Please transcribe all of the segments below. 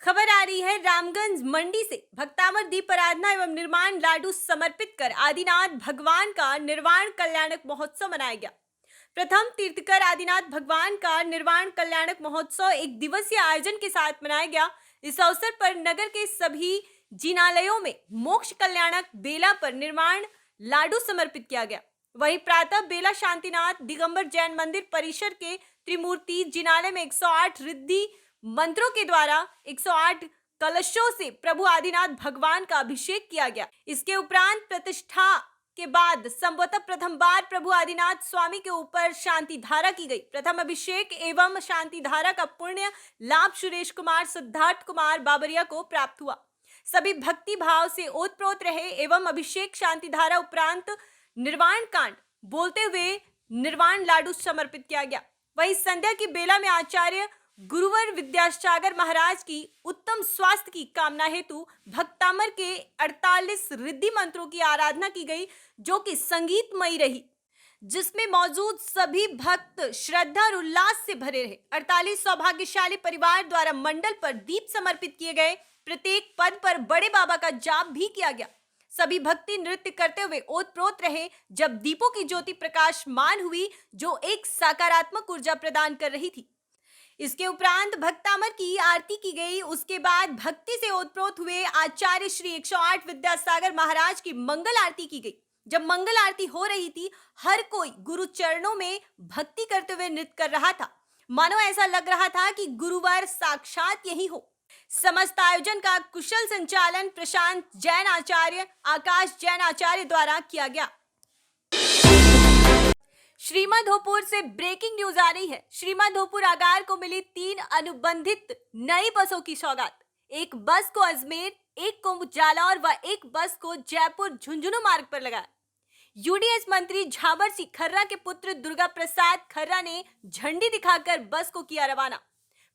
खबर आ रही है रामगंज मंडी से। भक्तामर दीप आराधना एवं निर्माण लाडू समर्पित कर आदिनाथ भगवान का निर्वाण कल्याणक महोत्सव मनाया गया। प्रथम तीर्थकर आदिनाथ भगवान का निर्वाण कल्याणक महोत्सव एक दिवसीय आयोजन के साथ मनाया गया। इस अवसर पर नगर के सभी जिनालयों में मोक्ष कल्याणक बेला पर निर्माण लाडू समर्पित किया गया। वहीं प्रातः बेला शांतिनाथ दिगंबर जैन मंदिर परिसर के त्रिमूर्ति जिनालय में 108 रिद्धि मंत्रों के द्वारा 108 कलशों से प्रभु आदिनाथ भगवान का अभिषेक किया गया। इसके उपरांत प्रतिष्ठा के बाद संभवतः प्रथम बार प्रभु आदिनाथ स्वामी के ऊपर शांति धारा की गई। प्रथम अभिषेक एवं शांति धारा का पुण्य लाभ सुरेश कुमार सिद्धार्थ कुमार बाबरिया को प्राप्त हुआ। सभी भक्ति भाव से ओतप्रोत रहे एवं अभिषेक शांति धारा उपरांत निर्वाण कांड बोलते हुए निर्वाण लाडू समर्पित किया गया। वहीं संध्या की बेला में आचार्य गुरुवर विद्यासागर महाराज की उत्तम स्वास्थ्य की कामना हेतु भक्तामर के 48 रिद्धि मंत्रों की आराधना की गई, जो कि संगीतमयी रही, जिसमें मौजूद सभी भक्त श्रद्धा और उल्लास से भरे रहे। 48 सौभाग्यशाली परिवार द्वारा मंडल पर दीप समर्पित किए गए। प्रत्येक पद पर बड़े बाबा का जाप भी किया गया। सभी भक्ति नृत्य करते हुए ओतप्रोत रहे जब दीपों की ज्योति प्रकाशमान हुई, जो एक सकारात्मक ऊर्जा प्रदान कर रही थी। इसके उपरांत भक्तामर की आरती की गई। उसके बाद भक्ति से ओतप्रोत हुए आचार्य श्री 108 विद्यासागर महाराज की मंगल आरती की गई। जब मंगल आरती हो रही थी, हर कोई गुरु चरणों में भक्ति करते हुए नृत्य कर रहा था। मानो ऐसा लग रहा था कि गुरुवार साक्षात यही हो। समस्त आयोजन का कुशल संचालन प्रशांत जैन आचार्य, आकाश जैन आचार्य द्वारा किया गया। श्रीमाधोपुर से ब्रेकिंग न्यूज आ रही है। श्रीमाधोपुर आगार को मिली 3 अनुबंधित नई बसों की सौगात। एक बस को अजमेर, एक को जालौर व एक बस को जयपुर झुंझुनू मार्ग पर लगाया। यूडीएच मंत्री झावर सिंह खर्रा के पुत्र दुर्गा प्रसाद खर्रा ने झंडी दिखाकर बस को किया रवाना।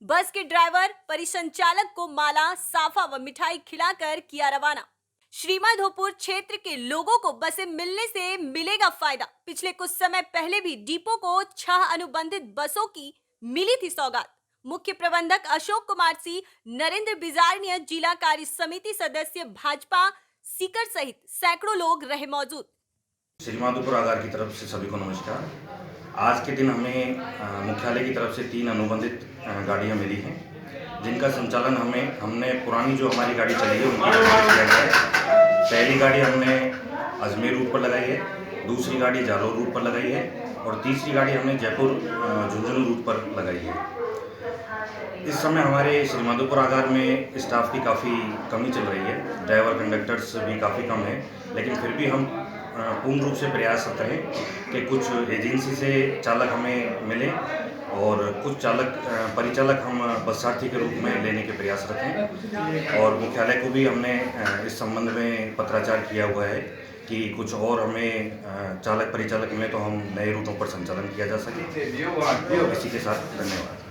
बस के ड्राइवर परिसंचालक को माला, साफा व मिठाई खिलाकर किया रवाना। श्रीमाधोपुर क्षेत्र के लोगों को बसें मिलने से मिलेगा फायदा। पिछले कुछ समय पहले भी डिपो को 6 अनुबंधित बसों की मिली थी सौगात। मुख्य प्रबंधक अशोक कुमार सिंह, नरेंद्र बिजारनिया, जिला कार्य समिति सदस्य भाजपा सीकर सहित सैकड़ों लोग रहे मौजूद। श्रीमाधोपुर आगार की तरफ से सभी को नमस्कार। आज के दिन हमें मुख्यालय की तरफ से 3 अनुबंधित गाड़ियां मिली हैं, जिनका संचालन हमने पुरानी जो हमारी गाड़ी चली है उनकी किया गया है। पहली गाड़ी हमने अजमेर रूट पर लगाई है, दूसरी गाड़ी जालौर रूट पर लगाई है और तीसरी गाड़ी हमने जयपुर झुंझुनू रूट पर लगाई है। इस समय हमारे श्रीमाधोपुर आगार में स्टाफ की काफ़ी कमी चल रही है। ड्राइवर कंडक्टर्स भी काफ़ी कम है, लेकिन फिर भी हम पूर्ण रूप से प्रयासरत हैं कि कुछ एजेंसी से चालक हमें मिले और कुछ परिचालक हम बस सारथी के रूप में लेने के प्रयासरत हैं। और मुख्यालय को भी हमने इस संबंध में पत्राचार किया हुआ है कि कुछ और हमें चालक परिचालक मिले तो हम नए रूटों पर संचालन किया जा सके। इसी के साथ धन्यवाद।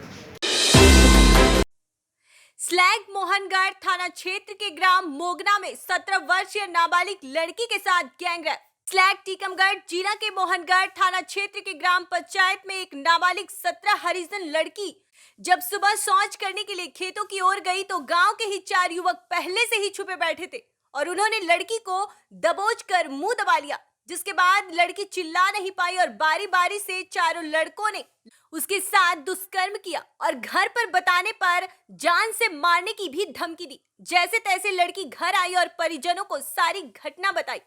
स्लैग मोहनगढ़ थाना क्षेत्र के ग्राम मोगना में 17 वर्षीय नाबालिग लड़की के साथ गैंगरेप। स्लैग टीकमगढ़ जिला के मोहनगढ़ थाना क्षेत्र के ग्राम पंचायत में एक नाबालिग 17 हरिजन लड़की जब सुबह शौच करने के लिए खेतों की ओर गई तो गांव के ही 4 युवक पहले से ही छुपे बैठे थे और उन्होंने लड़की को दबोच कर मुंह दबा लिया, जिसके बाद लड़की चिल्ला नहीं पाई और बारी बारी से चारों लड़कों ने उसके साथ दुष्कर्म किया और घर पर बताने पर जान से मारने की भी धमकी दी। जैसे तैसे लड़की घर आई और परिजनों को सारी घटना बताई,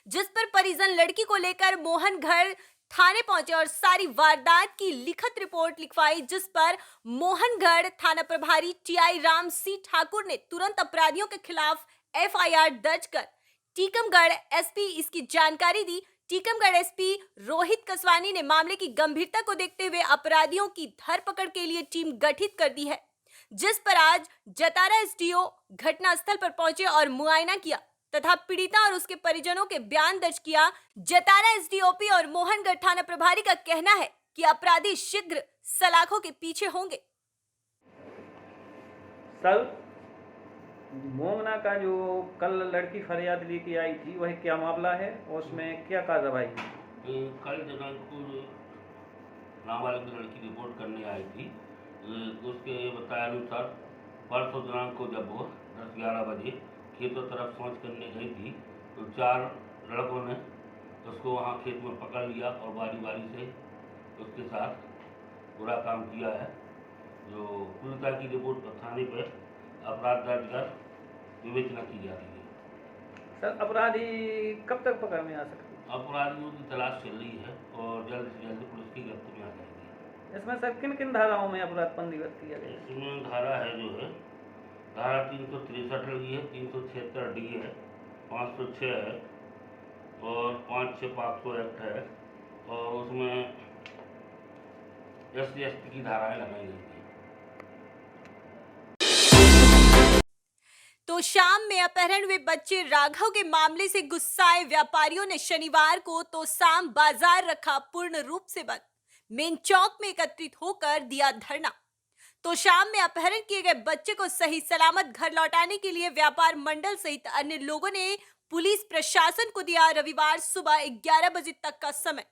जिस पर परिजन लड़की को लेकर मोहनगढ़ थाने पहुंचे और सारी वारदात की लिखित रिपोर्ट लिखवाई, जिस पर मोहनगढ़ थाना प्रभारी टीआई राम सिंह ठाकुर ने तुरंत अपराधियों के खिलाफ एफआईआर दर्ज कर टीकमगढ़ एसपी इसकी जानकारी दी। टीकमगढ़ एसपी रोहित कसवानी ने मामले की गंभीरता को देखते हुए अपराधियों की धरपकड़ के लिए टीम गठित कर दी है, जिस पर आज जतारा एसडीओ घटनास्थल पर पहुंचे और मुआयना किया तथा पीड़िता और उसके परिजनों के बयान दर्ज किया। जतारा एसडीओपी और मोहनगढ़ थाना प्रभारी का कहना है कि अपराधी शीघ्र सलाखों के पीछे होंगे। सर, मोंगना का जो कल लड़की फरियाद लेके आई थी वह क्या मामला है और उसमें क्या कार्रवाई है? कल दिनांक को नाबालिग लड़की रिपोर्ट करने आई थी, उसके बताए अनुसार परसों दिनांक को जब वो 10-11 बजे खेतों तरफ शौच करने गई थी तो 4 लड़कों ने उसको वहाँ खेत में पकड़ लिया और बारी बारी से उसके साथ बुरा काम किया है। जो पीड़िता की रिपोर्ट पर थाने पर अपराध दर्ज कर विवेचना की जा रही है। सर अपराधी कब तक पकड़ में आ सकते हैं? अपराधियों की तलाश चल रही है और जल्द से जल्द पुलिस की गिरफ्त में आ जाएगी। इसमें सर किन किन धाराओं में अपराध पंजीबद्ध किया गया? इसमें धारा है जो है धारा 363 लगी है, 376 डी है, 506 है और 5-6 पॉक्सो एक्ट है और उसमें SC/ST की धाराएं लगाई गई थी। तो शाम में अपहरण हुए बच्चे राघव के मामले से गुस्साए व्यापारियों ने शनिवार को तोशाम बाजार रखा पूर्ण रूप से बंद। मेन चौक में एकत्रित होकर दिया धरना। तोशाम में अपहरण किए गए बच्चे को सही सलामत घर लौटाने के लिए व्यापार मंडल सहित अन्य लोगों ने पुलिस प्रशासन को दिया रविवार सुबह 11 बजे तक का समय।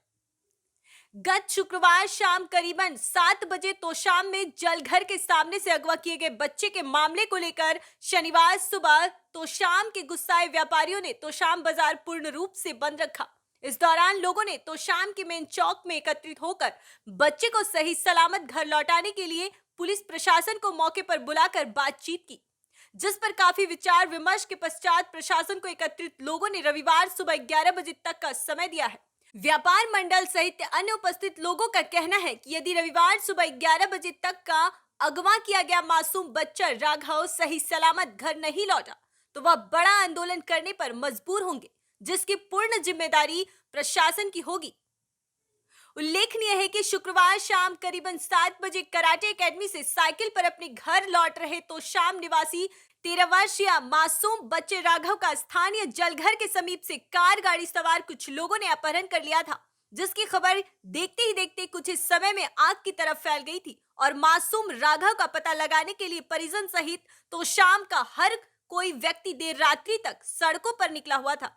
गत शुक्रवार शाम करीबन 7 बजे तोशाम में जलघर के सामने से अगवा किए गए बच्चे के मामले को लेकर शनिवार सुबह तोशाम के गुस्साए व्यापारियों ने तोशाम बाजार पूर्ण रूप से बंद रखा। इस दौरान लोगों ने तोशाम के मेन चौक में एकत्रित होकर बच्चे को सही सलामत घर लौटाने के लिए पुलिस प्रशासन को मौके पर बुलाकर बातचीत की, जिस पर काफी विचार विमर्श के पश्चात प्रशासन को एकत्रित लोगों ने रविवार सुबह 11 बजे तक का समय दिया है। व्यापार मंडल सहित अन्य उपस्थित लोगों का कहना है कि यदि रविवार सुबह 11 बजे तक का अगवा किया गया मासूम बच्चा राघव सही सलामत घर नहीं लौटा तो वह बड़ा आंदोलन करने पर मजबूर होंगे, जिसकी पूर्ण जिम्मेदारी प्रशासन की होगी। उल्लेखनीय है कि शुक्रवार शाम करीबन 7 बजे कराटे एकेडमी से साइकिल पर अपने घर लौट रहे तोशाम निवासी 13 वर्षीय मासूम बच्चे राघव का स्थानीय जलघर के समीप से कार गाड़ी सवार कुछ लोगों ने अपहरण कर लिया था, जिसकी खबर देखते ही देखते कुछ ही समय में आग की तरफ फैल गई थी और मासूम राघव का पता लगाने के लिए परिजन सहित तोशाम का हर कोई व्यक्ति देर रात्रि तक सड़कों पर निकला हुआ था।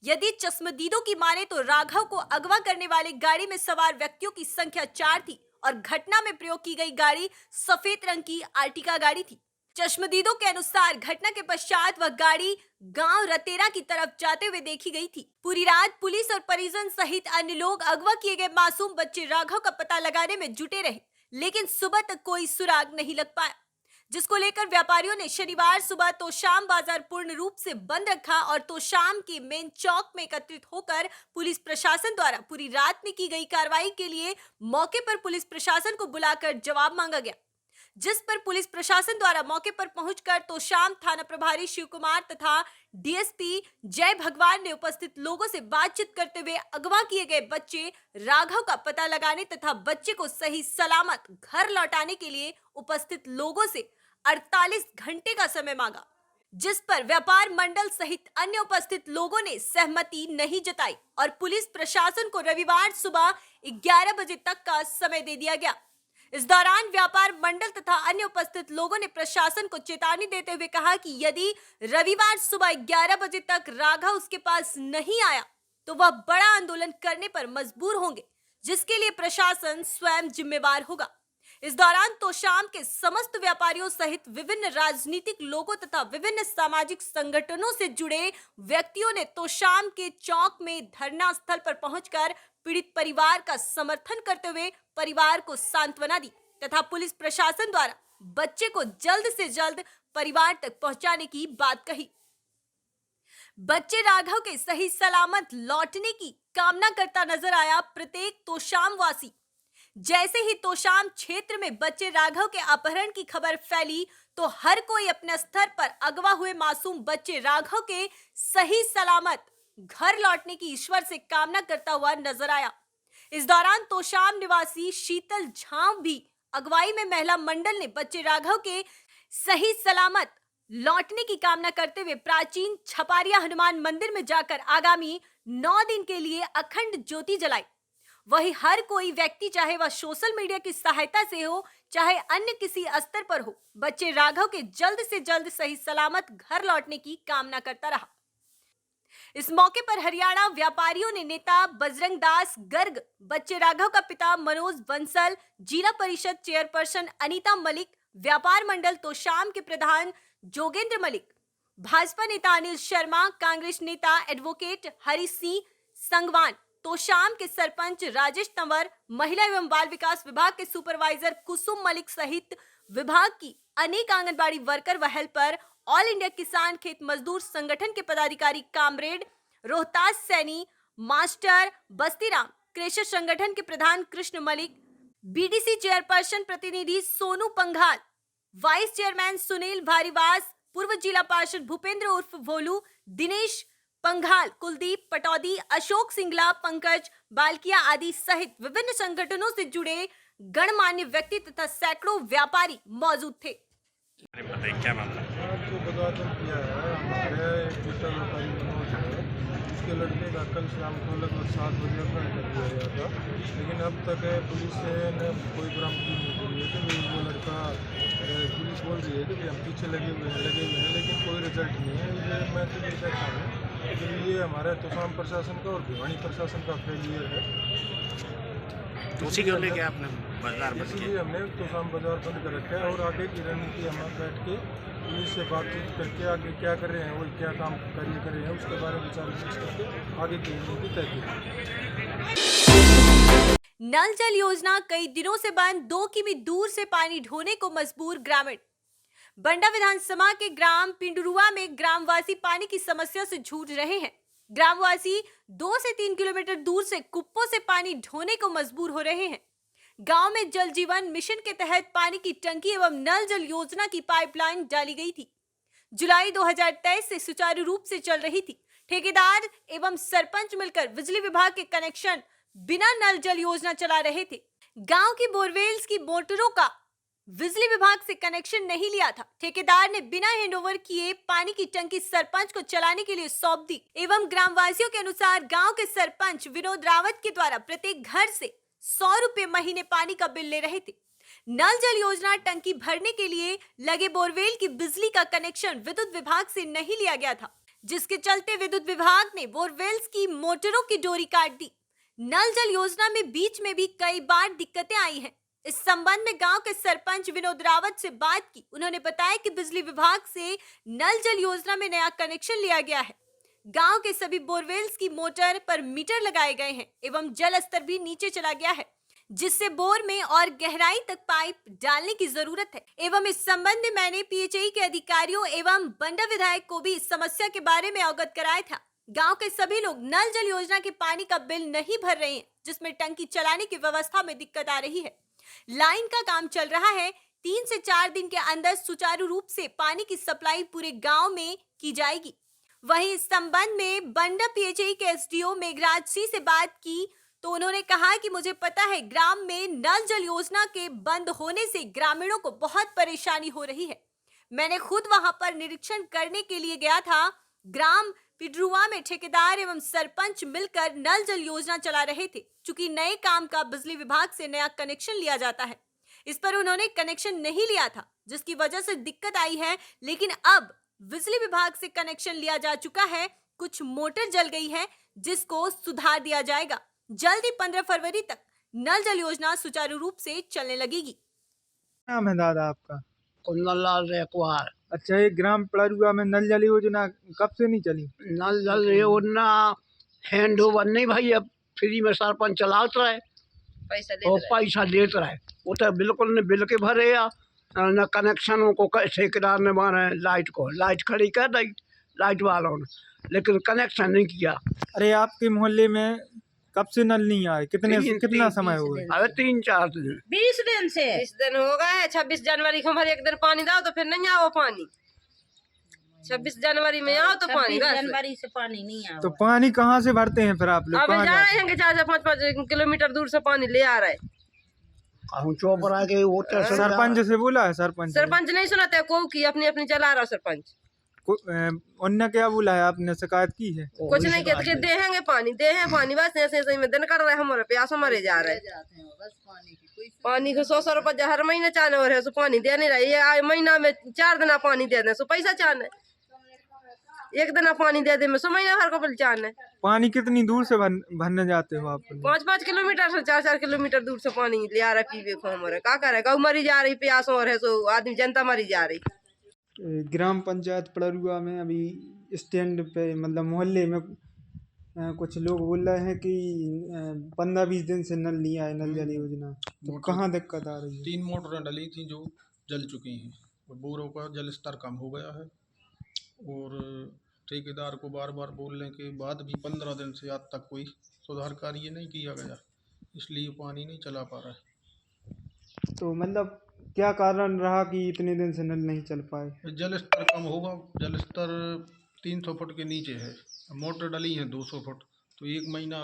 यदि चश्मदीदों की माने तो राघव को अगवा करने वाले गाड़ी में सवार व्यक्तियों की संख्या 4 थी और घटना में प्रयोग की गई गाड़ी सफेद रंग की आर्टिका गाड़ी थी। चश्मदीदों के अनुसार घटना के पश्चात वह गाड़ी गांव रतेरा की तरफ जाते हुए देखी गई थी। पूरी रात पुलिस और परिजन सहित अन्य लोग अगवा किए गए मासूम बच्चे राघव का पता लगाने में जुटे रहे, लेकिन सुबह तक कोई सुराग नहीं लग पाया, जिसको लेकर व्यापारियों ने शनिवार सुबह तोशाम बाजार पूर्ण रूप से बंद रखा और तोशाम के मेन चौक में एकत्रित होकर पुलिस प्रशासन द्वारा पूरी रात में की गई कार्रवाई के लिए मौके पर पुलिस प्रशासन को बुलाकर जवाब मांगा गया, जिस पर पुलिस प्रशासन द्वारा मौके पर पहुंचकर तोशाम थाना प्रभारी शिव कुमार तथा डीएसपी जय भगवान ने उपस्थित लोगों से बातचीत करते हुए अगवा किए गए बच्चे राघव का पता लगाने तथा बच्चे को सही सलामत घर लौटाने के लिए उपस्थित लोगों से 48 घंटे का समय मांगा, जिस पर व्यापार मंडल सहित अन्य उपस्थित लोगों ने सहमति नहीं जताई और पुलिस प्रशासन को रविवार सुबह 11 बजे तक का समय दे दिया गया। इस दौरान व्यापार मंडल तथा अन्य उपस्थित लोगों ने प्रशासन को चेतावनी देते हुए कहा कि यदि रविवार सुबह 11 बजे तक राघव उसके पास नहीं आया तो वह बड़ा आंदोलन करने पर मजबूर होंगे, जिसके लिए प्रशासन स्वयं जिम्मेवार होगा। इस दौरान तोशाम के समस्त व्यापारियों सहित विभिन्न राजनीतिक लोगों तथा विभिन्न सामाजिक संगठनों से जुड़े व्यक्तियों ने तोशाम के चौक में धरना स्थल पर पहुंचकर पीड़ित परिवार का समर्थन करते हुए परिवार को सांत्वना दी तथा पुलिस प्रशासन द्वारा बच्चे को जल्द से जल्द परिवार तक पहुंचाने की बात कही। बच्चे राघव के सही सलामत लौटने की कामना करता नजर आया प्रत्येक तोशाम वासी। जैसे ही तोशाम क्षेत्र में बच्चे राघव के अपहरण की खबर फैली तो हर कोई अपने स्तर पर अगवा हुए मासूम बच्चे राघव के सही सलामत घर लौटने की ईश्वर से कामना करता हुआ नजर आया। इस दौरान तोशाम निवासी शीतल झांव भी अगवाई में महिला मंडल ने बच्चे राघव के सही सलामत लौटने की कामना करते हुए प्राचीन छपारिया हनुमान मंदिर में जाकर आगामी 9 दिन के लिए अखंड ज्योति जलाई। वही हर कोई व्यक्ति, चाहे वह सोशल मीडिया की सहायता से हो चाहे अन्य किसी स्तर पर हो, बच्चे राघव के जल्द से जल्द सही सलामत घर लौटने की कामना करता रहा। इस मौके पर हरियाणा व्यापारियों ने नेता बजरंग दास गर्ग, बच्चे राघव का पिता मनोज बंसल, जिला परिषद चेयरपर्सन अनीता मलिक, व्यापार मंडल तोशाम के प्रधान जोगेंद्र मलिक, भाजपा नेता अनिल शर्मा, कांग्रेस नेता एडवोकेट हरि सिंह संगवान, तोशाम के सरपंच राजेश तंवर, महिला एवं बाल विकास विभाग के सुपरवाइजर कुसुम मलिक सहित विभाग की अनेक आंगनबाड़ी वर्कर व हेल्पर, ऑल इंडिया किसान खेत मजदूर संगठन के पदाधिकारी comrade Rohtas Saini, master Bastiram, crusher संगठन के प्रधान कृष्ण मलिक, बीडीसी चेयरपर्सन प्रतिनिधि सोनू पंघाल, वाइस चेयरमैन सुनील भारीवास, पूर्व जिला पार्षद भूपेंद्र उर्फ भोलू, दिनेश पंघाल, कुलदीप पटौदी, अशोक सिंगला, पंकज बालकिया आदि सहित विभिन्न संगठनों से जुड़े गणमान्य व्यक्ति तथा सैकड़ों व्यापारी मौजूद थे। बताइए क्या मामला? आज जो बदलाव किया है हमारे एक बेटा व्यापारी मनोज है, उसके लड़के का कल शाम को लगभग 7 बजे अपहरण कर दिया गया था, लेकिन अब तक पुलिस ने कोई बरामदगी नहीं करी है कि वो लड़का, पुलिस बोल रही है कि हम पीछे लगे हुए हैं, लेकिन कोई रिजल्ट नहीं है। ये मैं तो ये कहता हूँ कि ये हमारे तोशाम प्रशासन का और भिवानी प्रशासन का फेलियर है। उसी को लेके आपने बाजार बंद इसलिए किया? हमने तोशाम बाजार बंद कर रखा है और आगे की रणनीति हम बैठ के पुलिस से बातचीत करके आगे क्या कर रहे हैं, वो क्या काम कार्य कर रहे हैं, उसके बारे में विचार विमर्श करके आगे की रणनीति तय की। नल जल योजना कई दिनों से बंद, 2 किमी दूर से पानी ढोने को मजबूर ग्रामीण। बंडा विधानसभा के ग्राम पिंडरुआ में ग्रामवासी पानी की समस्या से जूझ रहे हैं। ग्रामवासी 2 से 3 किलोमीटर दूर से कुप्पों से पानी ढोने को मजबूर हो रहे हैं। गांव में जल जीवन मिशन के तहत पानी की टंकी एवं नल जल योजना की पाइपलाइन डाली गई थी। जुलाई 2023 से सुचारू रूप से चल रही थी। ठेकेदार एवं सरपंच मिलकर बिजली विभाग के कनेक्शन बिना नल जल योजना चला रहे थे। गांव की बोरवेल्स की मोटरों का बिजली विभाग से कनेक्शन नहीं लिया था। ठेकेदार ने बिना हैंडओवर किए पानी की टंकी सरपंच को चलाने के लिए सौंप दी एवं ग्रामवासियों के अनुसार गांव के सरपंच विनोद रावत के द्वारा प्रत्येक घर से 100 रुपए महीने पानी का बिल ले रहे थे। नल जल योजना टंकी भरने के लिए लगे बोरवेल की बिजली का कनेक्शन विद्युत विभाग से नहीं लिया गया था, जिसके चलते विद्युत विभाग ने बोरवेल्स की मोटरों की डोरी काट दी। नल जल योजना में बीच में भी कई बार दिक्कतें आई हैं। इस संबंध में गांव के सरपंच विनोद रावत से बात की। उन्होंने बताया कि बिजली विभाग से नल जल योजना में नया कनेक्शन लिया गया है। गांव के सभी बोरवेल्स की मोटर पर मीटर लगाए गए हैं एवं जल स्तर भी नीचे चला गया है, जिससे बोर में और गहराई तक पाइप डालने की जरूरत है। एवं इस संबंध में मैंने पीएचई के अधिकारियों एवं बंडा विधायक को भी इस समस्या के बारे में अवगत कराया था। गांव के सभी लोग नल जल योजना के पानी का बिल नहीं भर रहे हैं, जिसमें टंकी चलाने की व्यवस्था में दिक्कत आ रही है। लाइन का काम चल रहा है। 3 से 4 दिन के अंदर सुचारू रूप से पानी की सप्लाई पूरे गांव में की जाएगी। वहीं इस संबंध में बंडा पीएचई के एसडीओ मेघराज सिंह से बात की तो उन्होंने कहा कि मुझे पता है ग्राम में नल जल योजना के बंद होने से ग्रामीणों को बहुत परेशानी हो रही है। मैंने खुद वहां पर निरीक्षण करने के लिए गया था। ग्राम पिडरुआ में ठेकेदार एवं सरपंच मिलकर नल जल योजना चला रहे थे। चूंकि नए काम का बिजली विभाग से नया कनेक्शन लिया जाता है, इस पर उन्होंने कनेक्शन नहीं लिया था, जिसकी वजह से दिक्कत आई है। लेकिन अब बिजली विभाग से कनेक्शन लिया जा चुका है। कुछ मोटर जल गई है, जिसको सुधार दिया जाएगा। जल्द ही 15 फरवरी तक नल जल योजना सुचारू रूप से चलने लगेगी। नाम है दादा आपका? कुंदन लाल रेकवार। अच्छा, ये ग्राम पिंडरुआ में नल जल योजना कब से नहीं चली? नल जल योजना हैंड ओवर नहीं भाई, अब फ्री में सरपंच चलात रहे, पैसा देते रहे। वो तो बिल्कुल ने बिल के भरे या न कनेक्शनों को ठेकेदार ने मारे लाइट खड़ी कर दी लाइट वालों ने, लेकिन कनेक्शन नहीं किया। अरे आपके मोहल्ले में कब से नल नहीं आए? कितना समय हो गया? अरे 3-4 दिन। 20 दिन से 20 दिन हो गए। 26 जनवरी को हमारे एक दिन पानी दाओ तो फिर नहीं आओ पानी। 26 जनवरी में आओ तो पानी, 26 जनवरी से पानी नहीं आया। तो पानी कहाँ से भरते हैं फिर आप लोग? अब जा रहे हैं 4-5 किलोमीटर दूर से पानी ले आ रहे। चौपरा के सरपंच से बोला है? सरपंच नहीं सुनाते को की अपनी अपनी चला रहा सरपंच। उन्होंने क्या बोला है? आपने शिकायत की है? कुछ नहीं कहते, देंगे पानी बस ऐसे में दिन कर रहे हैं। हमारे प्यासों मरे जा रहे हैं। पानी को 100 रुपये हर महीने चाहने हो रहे हैं, पानी दे नहीं रहे। ये महीना में 4 दिन पानी दे दें, पैसा चाहने एक दिन पानी दे दे में महीना भर को पहचान है। पानी कितनी दूर से भरने जाते हो आप? 5-5 किलोमीटर से 4-4 किलोमीटर दूर से पानी ले आ रहा पीवे को हमारे। क्या करे, गौ मरी जा रही, प्यास और है सो आदमी जनता मरी जा रही। ग्राम पंचायत पड़रुआ में अभी स्टैंड पे मतलब मोहल्ले में कुछ लोग बोल रहे हैं कि 15-20 दिन से नल नहीं आए, नल जल योजना। तो कहाँ दिक्कत आ रही है? 3 मोटरें डली थी जो जल चुकी हैं और बोरों का जल स्तर कम हो गया है और ठेकेदार को बार बार बोलने के बाद भी 15 दिन से आज तक कोई सुधार कार्य नहीं किया गया, इसलिए पानी नहीं चला पा रहा है। तो मतलब क्या कारण रहा कि इतने दिन से नल नहीं चल पाए? जल स्तर कम होगा, जल स्तर 300 फुट के नीचे है, मोटर डली है 200 फुट। तो 1 महीना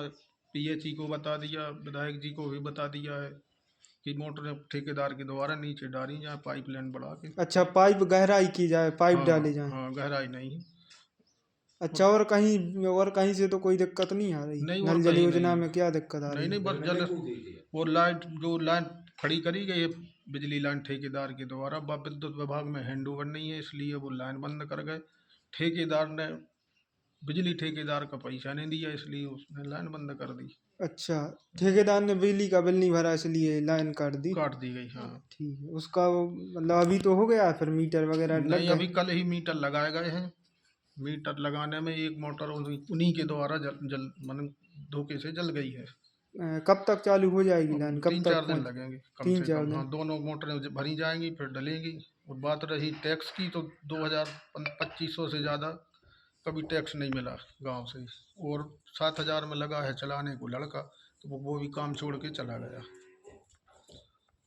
PHE को बता दिया, विधायक जी को भी बता दिया है कि मोटर ठेकेदार के द्वारा नीचे डाली जाए, पाइपलाइन बढ़ा के। अच्छा, पाइप गहराई की जाए, पाइप डाली जाए। हाँ, गहराई नहीं। अच्छा, और कहीं से तो कोई दिक्कत नहीं आ रही? नहीं, नल जल योजना में क्या दिक्कत आ रही? नहीं, बस जल वो लाइन खड़ी करी गई है बिजली लाइन ठेकेदार के द्वारा, विद्युत विभाग में हैंडओवर नहीं है, इसलिए वो लाइन बंद कर गए। ठेकेदार ने बिजली ठेकेदार का पैसा नहीं दिया, इसलिए उसने लाइन बंद कर दी। अच्छा, ठेकेदार ने बिजली का बिल नहीं भरा इसलिए लाइन काट दी गई। हाँ, ठीक है। उसका मतलब अभी तो हो गया, फिर मीटर वगैरह लग नहीं, गए? अभी कल ही मीटर लगाए गए हैं। मीटर लगाने में एक मोटर उन्हीं के द्वारा जल मन धोखे से जल गई है। कब तक चालू हो जाएगी लाइन? कब तक? 3-4 दिन लगेंगे कम 3-4 से कम। दिन। हाँ, दोनों मोटरें भरी जाएंगी फिर डलेंगी। और बात रही टैक्स की, तो 2000-2500 से ज़्यादा कभी टैक्स नहीं मिला गांव से, और 7000 में लगा है चलाने को लड़का, तो वो भी काम छोड़ के चला गया।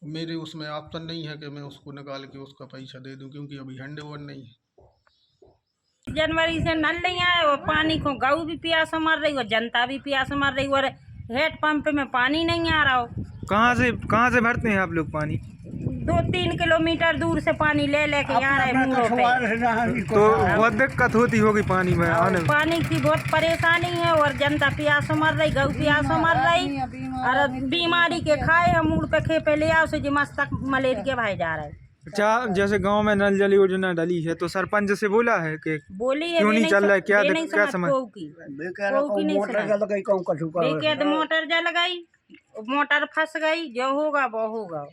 मेरे उसमें ऑप्शन नहीं है कि मैं उसको निकाल के उसका पैसा दे दूं, क्योंकि अभी हैंडओवर नहीं है। जनवरी से नल नहीं आया और पानी को गऊ भी प्यास मर रही और जनता भी प्यास मर रही और हेड पंप में पानी नहीं आ रहा हो। कहाँ से भरते हैं आप लोग पानी? 2-3 किलोमीटर दूर से पानी ले लेके आ रहे हैं मुंडों पे। तो बहुत दिक्कत होती होगी पानी में आने में? पानी की बहुत परेशानी है और जनता प्यास मर रही, गऊ प्यास मर रही और बीमारी के खाए हम मुड़ पे खेपे ले आओ से जिमस तक मलेरिया के भाई जा रहे हैं। अच्छा, जैसे गांव में नल जल योजना डली है तो सरपंच से बोला है कि बोली है क्यों नहीं चल रहा है? क्या समझ? मोटर जल गई, मोटर फंस गई, जो होगा वो होगा।